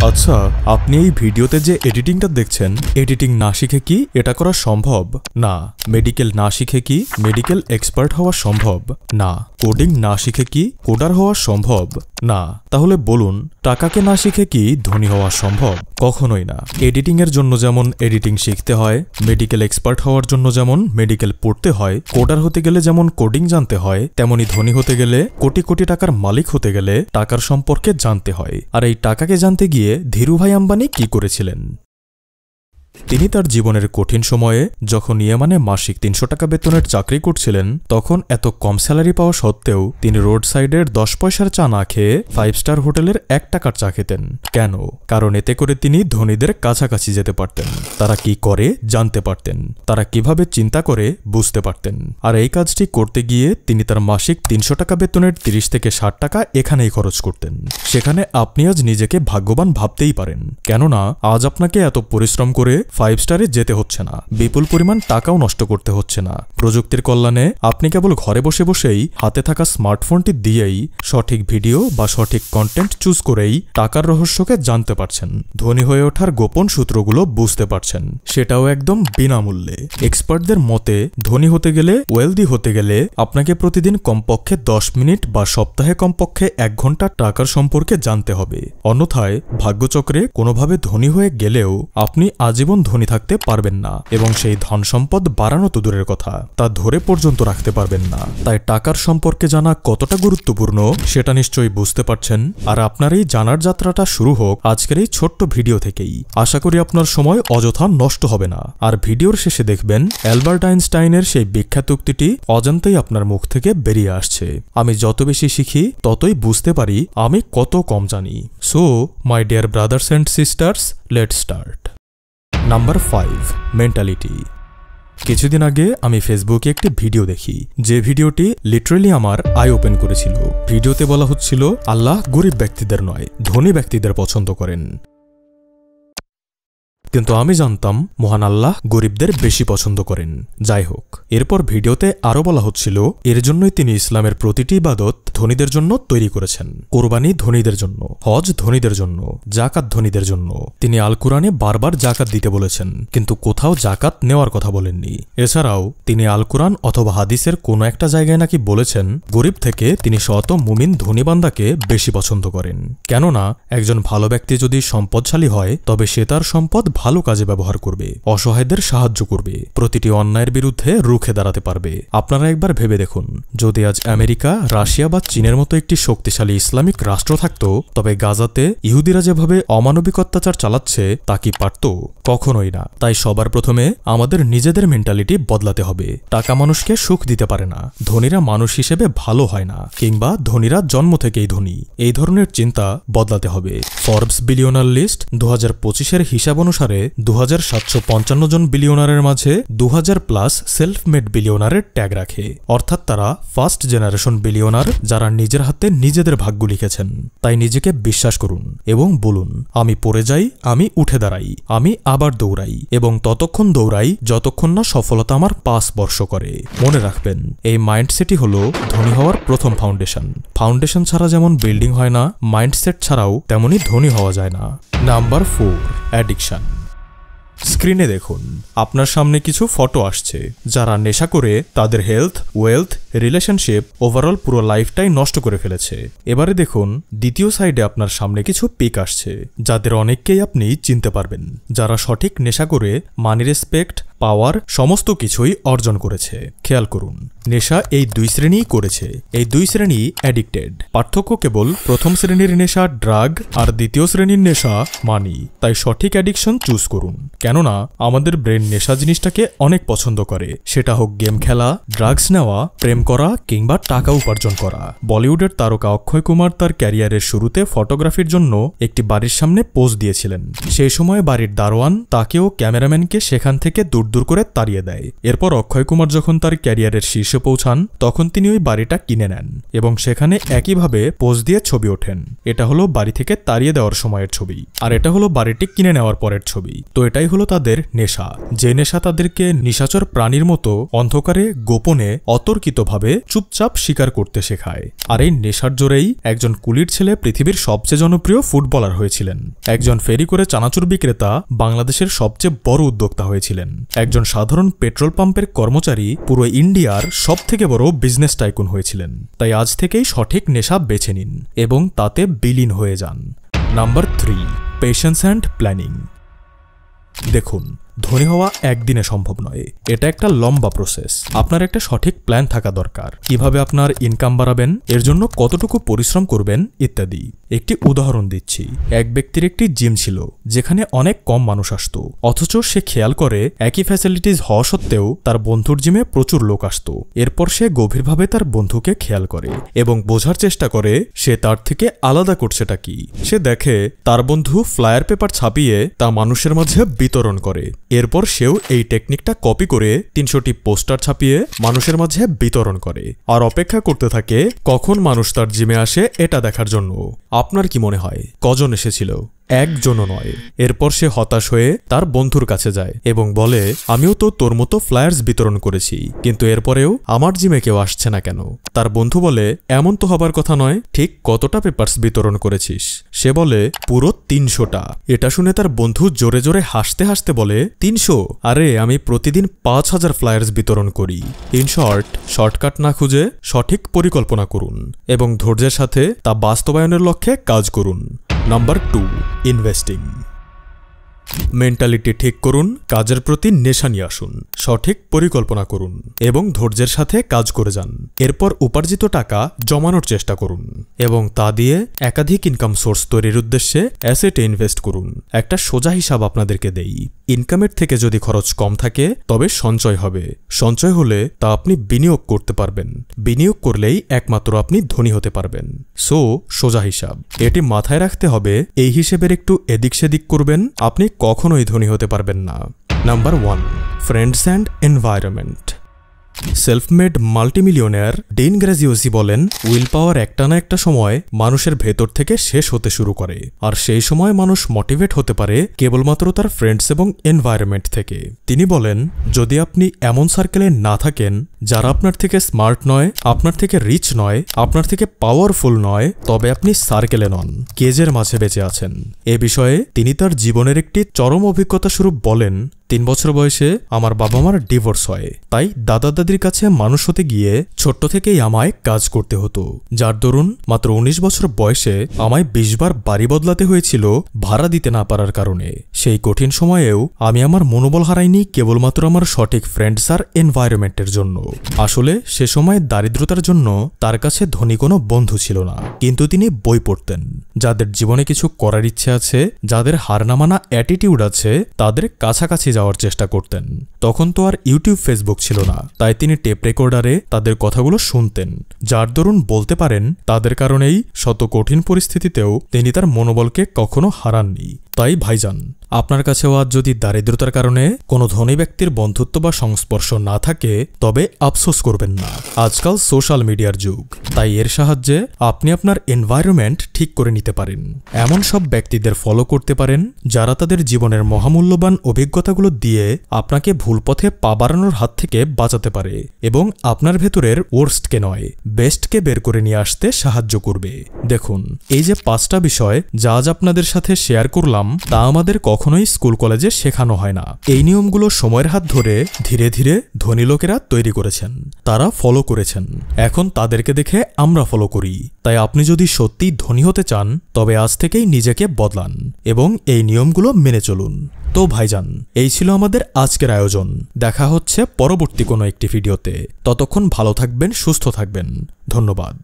আচ্ছা, আপনি এই ভিডিওতে যে এডিটিংটা দেখছেন, এডিটিং না শিখে কি এটা করা সম্ভব? না। মেডিকেল না শিখে কি মেডিকেল এক্সপার্ট হওয়া সম্ভব? না। কোডিং না শিখে কি কোডার হওয়া সম্ভব? না। তাহলে বলুন, টাকাকে না শিখে কি ধনী হওয়া সম্ভব? কখনোই না। এডিটিং এর জন্য যেমন এডিটিং শিখতে হয়, মেডিকেল এক্সপার্ট হওয়ার জন্য যেমন মেডিকেল পড়তে হয়, কোডার হতে গেলে যেমন কোডিং জানতে হয়, তেমনি ধনী হতে গেলে, কোটি কোটি টাকার মালিক হতে গেলে টাকার সম্পর্কে জানতে হয়। আর এই টাকাকে জানতে গিয়ে ধীরুভাই আম্বানি কি করেছিলেন? তিনি তার জীবনের কঠিন সময়ে যখন ইয়েমানে মাসিক ৩০০ টাকা বেতনের চাকরি করছিলেন, তখন এত কম স্যালারি পাওয়া সত্ত্বেও তিনি রোড সাইডের ১০ পয়সার চা না খেয়ে 5 স্টার হোটেলের ১ টাকার চা খেতেন। কেন? কারণ এতে করে তিনি ধনীদের কাছাকাছি যেতে পারতেন, তারা কি করে জানতে পারতেন, তারা কিভাবে চিন্তা করে বুঝতে পারতেন। আর এই কাজটি করতে গিয়ে তিনি তার মাসিক ৩০০ টাকা বেতনের ৩০ থেকে ৬০ টাকা এখানেই খরচ করতেন। সেখানে আপনি আজ নিজেকে ভাগ্যবান ভাবতেই পারেন, কেননা আজ আপনাকে এত পরিশ্রম করে 5 স্টারে যেতে হচ্ছে না, বিপুল পরিমাণ টাকাও নষ্ট করতে হচ্ছে না। প্রযুক্তির কল্যাণে আপনি কেবল ঘরে বসে বসেই হাতে থাকা স্মার্টফোনটি দিয়েই সঠিক ভিডিও বা সঠিক কন্টেন্ট চুজ করেই টাকার রহস্যকে জানতে পারছেন, ধনী হয়ে ওঠার গোপন সূত্রগুলো বুঝতে পারছেন, সেটাও একদম বিনামূল্যে। এক্সপার্টদের মতে ধনী হতে গেলে, ওয়েলদি হতে গেলে আপনাকে প্রতিদিন কমপক্ষে 10 মিনিট বা সপ্তাহে কমপক্ষে 1 ঘন্টা টাকার সম্পর্কে জানতে হবে। অন্যথায় ভাগ্যচক্রে কোনোভাবে ধনী হয়ে গেলেও আপনি আজীবন ধনী থাকতে পারবেন না, এবং সেই ধন সম্পদ বাড়ানো তো দূরের কথা, তা ধরে পর্যন্ত রাখতে পারবেন না। তাই টাকার সম্পর্কে জানা কতটা গুরুত্বপূর্ণ সেটা নিশ্চয়ই বুঝতে পারছেন। আর আপনার এই জানার যাত্রাটা শুরু হোক আজকের এই ছোট্ট ভিডিও থেকেই। আশা করি আপনার সময় অযথা নষ্ট হবে না। আর ভিডিওর শেষে দেখবেন অ্যালবার্ট আইনস্টাইনের সেই বিখ্যাত উক্তিটি অজান্তেই আপনার মুখ থেকে বেরিয়ে আসছে। আমি যত বেশি শিখি ততই বুঝতে পারি আমি কত কম জানি। So my dear brothers and sisters, let's start. Number 5, mentality. কিছুদিন আগে আমি ফেসবুকে একটি ভিডিও দেখি, যে ভিডিওটি লিটারালি আমার আই ওপেন করেছিল। ভিডিওতে বলা হচ্ছিল আল্লাহ গরিব ব্যক্তিদের নয়, ধনী ব্যক্তিদের পছন্দ করেন। কিন্তু আমি জানতাম মহান আল্লাহ গরিবদের বেশি পছন্দ করেন। যাই হোক, এরপর ভিডিওতে আরো বলা হচ্ছিল এর জন্যই তিনি ইসলামের প্রতিটি ইবাদত ধনীদের জন্য তৈরি করেছেন। কোরবানি ধনীদের জন্য, হজ ধনীদের জন্য, জাকাত ধনীদের জন্য। তিনি আল কুরআনে বারবার জাকাত দিতে বলেছেন, কিন্তু কোথাও জাকাত নেওয়ার কথা বলেননি। এছাড়াও তিনি আল কুরআন অথবা হাদিসের কোনো একটা জায়গায় নাকি বলেছেন গরিব থেকে তিনি শত মুমিন ধনী বান্দাকে বেশি পছন্দ করেন। কেননা একজন ভালো ব্যক্তি যদি সম্পদশালী হয় তবে সে তার সম্পদ ভালো কাজে ব্যবহার করবে, অসহায়দের সাহায্য করবে, প্রতিটি অন্যায়ের বিরুদ্ধে রুখে দাঁড়াতে পারবে। আপনারা একবার ভেবে দেখুন, যদি আজ আমেরিকা, রাশিয়া বা চীনের মতো একটি শক্তিশালী ইসলামিক রাষ্ট্র থাকত, তবে গাজাতে ইহুদিরা যেভাবে অমানবিক অত্যাচার চালাচ্ছে তা কি পারত? কখনোই না। তাই সবার প্রথমে আমাদের নিজেদের মেন্টালিটি বদলাতে হবে। টাকা মানুষকে সুখ দিতে পারে না, ধনীরা মানুষ হিসেবে ভালো হয় না, কিংবা ধনীরা জন্ম থেকেই ধনী, এই ধরনের চিন্তা বদলাতে হবে। ফর্বস বিলিয়নার লিস্ট 2025-এর হিসাব অনুসারে 2755 জন বিলিয়নারের মাঝে 2000+ সেলফ মেড বিলিয়নারের ট্যাগ রাখে, অর্থাৎ তারা ফার্স্ট জেনারেশন বিলিয়নার, যারা নিজের হাতে নিজেদের ভাগ্য লিখেছেন। তাই নিজেকে বিশ্বাস করুন এবং বলুন, আমি পড়ে যাই, আমি উঠে দাঁড়াই, আমি আবার দৌড়াই, এবং ততক্ষণ দৌড়াই যতক্ষণ না সফলতা আমার পাশ স্পর্শ করে। মনে রাখবেন, এই মাইন্ডসেটই হলো ধনী হওয়ার প্রথম ফাউন্ডেশন। ফাউন্ডেশন ছাড়া যেমন বিল্ডিং হয় না, মাইন্ডসেট ছাড়াও তেমনি ধনী হওয়া যায় না। Number 4, addiction. স্ক্রিনে দেখুন, আপনার সামনে কিছু ফটো আসছে। যারা নেশা করে তাদের হেলথ, ওয়েলথ, রিলেশনশিপ, ওভারঅল পুরো লাইফটাই নষ্ট করে ফেলেছে। এবারে দেখুন দ্বিতীয় সাইডে আপনার সামনে কিছু পিক আসছে, যাদের অনেককেই আপনি চিনতে পারবেন, যারা সঠিক নেশা করে মানি, রেসপেক্ট, পাওয়ার সমস্ত কিছুই অর্জন করেছে। খেয়াল করুন, নেশা এই 2 শ্রেণীই করেছে। এই 2 শ্রেণী অ্যাডিক্টেড। পার্থক্য কেবল প্রথম শ্রেণীর নেশা ড্রাগ আর দ্বিতীয় শ্রেণীর নেশা মানি। তাই সঠিক অ্যাডিকশন চুজ করুন, কেননা আমাদের ব্রেন নেশা জিনিসটাকে অনেক পছন্দ করে, সেটা হোক গেম খেলা, ড্রাগস নেওয়া, প্রেম করা কিংবা টাকা উপার্জন করা। বলিউডের তারকা অক্ষয় কুমার তার ক্যারিয়ারের শুরুতে ফটোগ্রাফির জন্য একটি বাড়ির সামনে পোজ দিয়েছিলেন। সেই সময় বাড়ির দারোয়ান তাকেও ক্যামেরাম্যানকে সেখান থেকে দূর দূর করে তাড়িয়ে দেয়। এরপর অক্ষয় কুমার যখন তার ক্যারিয়ারের শীর্ষে পৌঁছান তখন তিনি ওই বাড়িটা কিনে নেন এবং সেখানে একইভাবে পোজ দিয়ে ছবি ওঠেন। এটা হলো বাড়ি থেকে তাড়িয়ে দেওয়ার সময়ের ছবি, আর এটা হলো বাড়িটি কিনে নেওয়ার পরের ছবি। তো এটাই হলো তাদের নেশা, যে নেশা তাদেরকে নিশাচর প্রাণীর মতো অন্ধকারে গোপনে অতর্কিতভাবে চুপচাপ শিকার করতে শেখায়। আর এই নেশার জোরেই একজন কুলির ছেলে পৃথিবীর সবচেয়ে জনপ্রিয় ফুটবলার হয়েছিলেন। একজন ফেরি করে চানাচুর বিক্রেতা বাংলাদেশের সবচেয়ে বড় উদ্যোক্তা হয়েছিলেন। একজন সাধারণ পেট্রোল পাম্পের কর্মচারী পুরো ইন্ডিয়ার সবথেকে বড় বিজনেস টাইকুন হয়েছিলেন। তাই আজ থেকেই সঠিক নেশা বেছে নিন এবং তাতে বিলীন হয়ে যান। Number 3, patience and planning. দেখুন, ধনী হওয়া একদিনে সম্ভব নয়, এটা একটা লম্বা প্রসেস। আপনার একটা সঠিক প্ল্যান থাকা দরকার, কিভাবে আপনার ইনকাম বাড়াবেন, এর জন্য কতটুকু পরিশ্রম করবেন ইত্যাদি। একটি উদাহরণ দিচ্ছি। এক ব্যক্তির একটি জিম ছিল যেখানে অনেক কম মানুষ আসতো, অথচ সে খেয়াল করে একই ফ্যাসিলিটিস হওয়া সত্ত্বেও তার বন্ধুর জিমে প্রচুর লোক আসতো। এরপর সে গভীরভাবে তার বন্ধুকে খেয়াল করে এবং বোঝার চেষ্টা করে সে তার থেকে আলাদা করছেটা কি। সে দেখে তার বন্ধু ফ্লায়ার পেপার ছাপিয়ে তা মানুষের মাঝে বিতরণ করে। এরপর সেও এই টেকনিকটা কপি করে 300টি পোস্টার ছাপিয়ে মানুষের মাঝে বিতরণ করে আর অপেক্ষা করতে থাকে কখন মানুষ তার জিমে আসে এটা দেখার জন্য। আপনার কি মনে হয় কজন এসেছিল? একজনও নয়। এরপর সে হতাশ হয়ে তার বন্ধুর কাছে যায় এবং বলে, আমিও তো তোর মতো ফ্লায়ার্স বিতরণ করেছি, কিন্তু এরপরেও আমার জিমে কেউ আসছে না কেন? তার বন্ধু বলে, এমন তো হবার কথা নয়, ঠিক কতটা পেপারস বিতরণ করেছিস? সে বলে, পুরো 300টা। এটা শুনে তার বন্ধু জোরে জোরে হাসতে হাসতে বলে, 300? আরে আমি প্রতিদিন 5000 ফ্লায়ার্স বিতরণ করি। ইন শর্ট, শর্টকাট না খুঁজে সঠিক পরিকল্পনা করুন এবং ধৈর্যের সাথে তা বাস্তবায়নের লক্ষ্যে কাজ করুন। Number 2, investing. মেন্টালিটি ঠিক করুন, কাজের প্রতি নেশা নিয়ে আসুন, সঠিক পরিকল্পনা করুন এবং ধৈর্যের সাথে কাজ করে যান। এরপর উপার্জিত টাকা জমানোর চেষ্টা করুন এবং তা দিয়ে একাধিক ইনকাম সোর্স তৈরির উদ্দেশ্যে অ্যাসেটে ইনভেস্ট করুন। একটা সোজা হিসাব আপনাদেরকে দেই। ইনকামের থেকে যদি খরচ কম থাকে তবে সঞ্চয় হবে। সঞ্চয় হলে তা আপনি বিনিয়োগ করতে পারবেন। বিনিয়োগ করলেই একমাত্র আপনি ধনী হতে পারবেন। সো সোজা হিসাব, এটি মাথায় রাখতে হবে। এই হিসেবের একটু এদিক সেদিক করবেন, আপনি কখনোই ধনী হতে পারবেন না। Number 1, friends and environment. Self made multimillionaire Dan Graziosi বলেন, উইল পাওয়ার একটা না একটা সময় মানুষের ভেতর থেকে শেষ হতে শুরু করে, আর সেই সময় মানুষ মোটিভেট হতে পারে কেবলমাত্র তার ফ্রেন্ডস এবং এনভায়রনমেন্ট থেকে। তিনি বলেন, যদি আপনি এমন সার্কেলে না থাকেন যারা আপনার থেকে স্মার্ট নয়, আপনার থেকে রিচ নয়, আপনার থেকে পাওয়ারফুল নয়, তবে আপনি সার্কেলে নন, কেজের মাঝে বেঁচে আছেন। এ বিষয়ে তিনি তার জীবনের একটি চরম অভিজ্ঞতা স্বরূপ বলেন, 3 বছর বয়সে আমার বাবা মার ডিভোর্স হয়, তাই দাদা দাদির কাছে মানুষ হতে গিয়ে ছোট্ট থেকেই আমায় কাজ করতে হতো, যার দরুন মাত্র 19 বছর বয়সে আমায় 20 বার বাড়ি বদলাতে হয়েছিল ভাড়া দিতে না পারার কারণে। সেই কঠিন সময়েও আমি আমার মনোবল হারাইনি কেবলমাত্র আমার সঠিক ফ্রেন্ডস আর এনভায়রনমেন্টের জন্য। আসলে সে সময় দারিদ্রতার জন্য তার কাছে ধনী কোনো বন্ধু ছিল না, কিন্তু তিনি বই পড়তেন। যাদের জীবনে কিছু করার ইচ্ছে আছে, যাদের হার না মানা অ্যাটিটিউড আছে, তাদের কাছাকাছি যাওয়ার চেষ্টা করতেন। তখন তো আর ইউটিউব ফেসবুক ছিল না, তাই তিনি টেপ রেকর্ডারে তাদের কথাগুলো শুনতেন, যার দরুন বলতে পারেন তাদের কারণেই শত কঠিন পরিস্থিতিতেও তিনি তার মনোবলকে কখনো হারাননি। তাই ভাইজান, আপনার কাছেও আজ যদি দারিদ্রতার কারণে কোনো ধনী ব্যক্তির বন্ধুত্ব বা সংস্পর্শ না থাকে তবে আফসোস করবেন না। আজকাল সোশ্যাল মিডিয়ার যুগ, তাই এর সাহায্যে আপনি আপনার এনভায়রনমেন্ট ঠিক করে নিতে পারেন। এমন সব ব্যক্তিদের ফলো করতে পারেন যারা তাদের জীবনের মহামূল্যবান অভিজ্ঞতাগুলো দিয়ে আপনাকে ভুল পথে পা বাড়ানোর হাত থেকে বাঁচাতে পারে এবং আপনার ভেতরের ওয়ার্স্টকে নয়, বেস্টকে বের করে নিয়ে আসতে সাহায্য করবে। দেখুন, এই যে 5টা বিষয় যা আজ আপনাদের সাথে শেয়ার করলাম, তা আমাদের কখনোই স্কুল কলেজে শেখানো হয় না। এই নিয়মগুলো সময়ের হাত ধরে ধীরে ধীরে ধনী লোকেরা তৈরি করেছেন, তারা ফলো করেছেন। এখন তাদেরকে দেখে আমরা ফলো করি। তাই আপনি যদি সত্যি ধনী হতে চান তবে আজ থেকেই নিজেকে বদলান এবং এই নিয়মগুলো মেনে চলুন। তো ভাইজান, এই ছিল আমাদের আজকের আয়োজন। দেখা হচ্ছে পরবর্তী কোনো একটি ভিডিওতে। ততক্ষণ ভালো থাকবেন, সুস্থ থাকবেন। ধন্যবাদ।